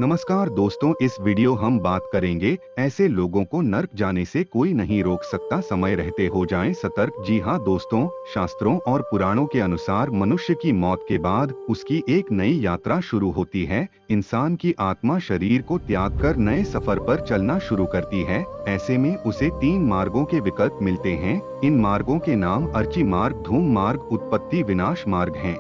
नमस्कार दोस्तों, इस वीडियो हम बात करेंगे ऐसे लोगों को नर्क जाने से कोई नहीं रोक सकता, समय रहते हो जाएं सतर्क। जी हाँ दोस्तों, शास्त्रों और पुराणों के अनुसार मनुष्य की मौत के बाद उसकी एक नई यात्रा शुरू होती है। इंसान की आत्मा शरीर को त्याग कर नए सफर पर चलना शुरू करती है। ऐसे में उसे 3 मार्गों के विकल्प मिलते हैं। इन मार्गों के नाम अर्ची मार्ग, धूम मार्ग, उत्पत्ति विनाश मार्ग हैं।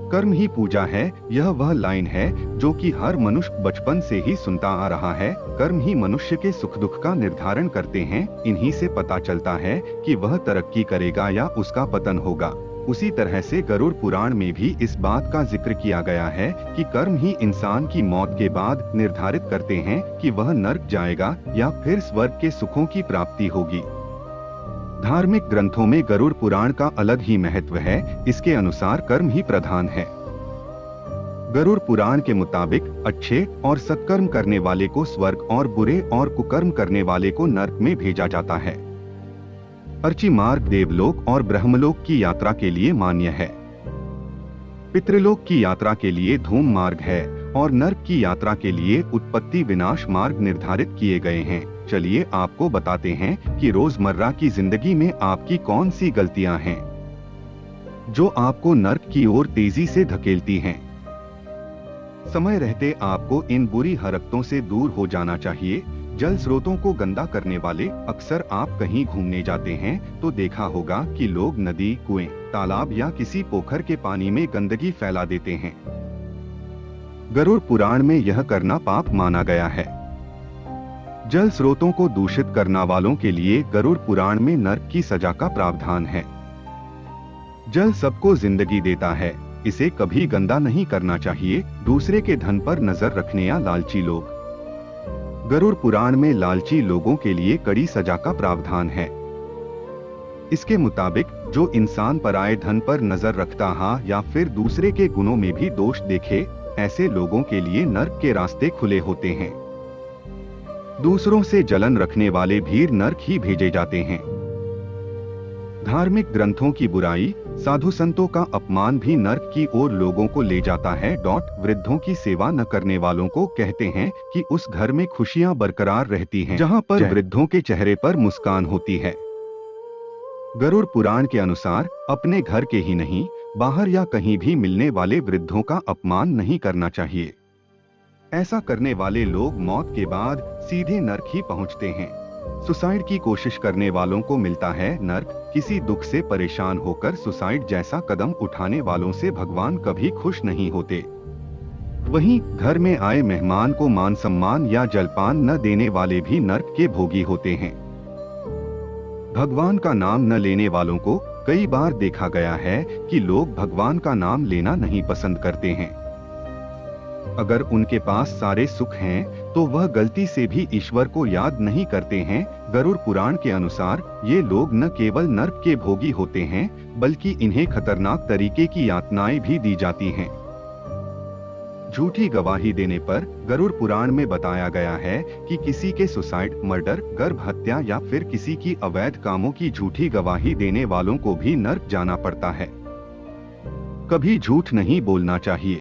कर्म ही पूजा है, यह वह लाइन है जो कि हर मनुष्य बचपन से ही सुनता आ रहा है। कर्म ही मनुष्य के सुख दुख का निर्धारण करते हैं। इन्हीं से पता चलता है कि वह तरक्की करेगा या उसका पतन होगा। उसी तरह से गरुड़ पुराण में भी इस बात का जिक्र किया गया है कि कर्म ही इंसान की मौत के बाद निर्धारित करते हैं कि वह नर्क जाएगा या फिर स्वर्ग के सुखों की प्राप्ति होगी। धार्मिक ग्रंथों में गरुड़ पुराण का अलग ही महत्व है। इसके अनुसार कर्म ही प्रधान है। गरुड़ पुराण के मुताबिक अच्छे और सत्कर्म करने वाले को स्वर्ग और बुरे और कुकर्म करने वाले को नर्क में भेजा जाता है। अर्ची मार्ग देवलोक और ब्रह्मलोक की यात्रा के लिए मान्य है। पितृलोक की यात्रा के लिए धूम मार्ग है और नर्क की यात्रा के लिए उत्पत्ति विनाश मार्ग निर्धारित किए गए हैं। चलिए आपको बताते हैं कि रोजमर्रा की जिंदगी में आपकी कौन सी गलतियां हैं जो आपको नर्क की ओर तेजी से धकेलती हैं। समय रहते आपको इन बुरी हरकतों से दूर हो जाना चाहिए। जल स्रोतों को गंदा करने वाले, अक्सर आप कहीं घूमने जाते हैं तो देखा होगा कि लोग नदी, कुएं, तालाब या किसी पोखर के पानी में गंदगी फैला देते हैं। गरुड़ पुराण में यह करना पाप माना गया है। जल स्रोतों को दूषित करने वालों के लिए गरुड़ पुराण में नर्क की सजा का प्रावधान है। जल सबको जिंदगी देता है, इसे कभी गंदा नहीं करना चाहिए। दूसरे के धन पर नजर रखने या लालची लोग। गरुड़ पुराण में लालची लोगों के लिए कड़ी सजा का प्रावधान है। इसके मुताबिक जो इंसान पराये धन पर नजर रखता है या फिर दूसरे के गुणों में भी दोष देखे, ऐसे लोगों के लिए नर्क के रास्ते खुले होते हैं। दूसरों से जलन रखने वाले भी नर्क ही भेजे जाते हैं। धार्मिक ग्रंथों की बुराई, साधु संतों का अपमान भी नर्क की ओर लोगों को ले जाता है। वृद्धों की सेवा न करने वालों को कहते हैं कि उस घर में खुशियां बरकरार रहती हैं जहां पर वृद्धों के चेहरे पर मुस्कान होती है। गरुड़ पुराण के अनुसार अपने घर के ही नहीं, बाहर या कहीं भी मिलने वाले वृद्धों का अपमान नहीं करना चाहिए। ऐसा करने वाले लोग मौत के बाद सीधे नर्क ही पहुंचते हैं। सुसाइड की कोशिश करने वालों को मिलता है नर्क। किसी दुख से परेशान होकर सुसाइड जैसा कदम उठाने वालों से भगवान कभी खुश नहीं होते। वहीं घर में आए मेहमान को मान सम्मान या जलपान न देने वाले भी नर्क के भोगी होते हैं। भगवान का नाम न लेने वालों को कई बार देखा गया है कि लोग भगवान का नाम लेना नहीं पसंद करते हैं। अगर उनके पास सारे सुख हैं तो वह गलती से भी ईश्वर को याद नहीं करते हैं। गरुड़ पुराण के अनुसार ये लोग न केवल नर्क के भोगी होते हैं बल्कि इन्हें खतरनाक तरीके की यातनाएं भी दी जाती हैं। झूठी गवाही देने पर गरुड़ पुराण में बताया गया है कि किसी के सुसाइड, मर्डर, गर्भ हत्या या फिर किसी की अवैध कामों की झूठी गवाही देने वालों को भी नर्क जाना पड़ता है। कभी झूठ नहीं बोलना चाहिए।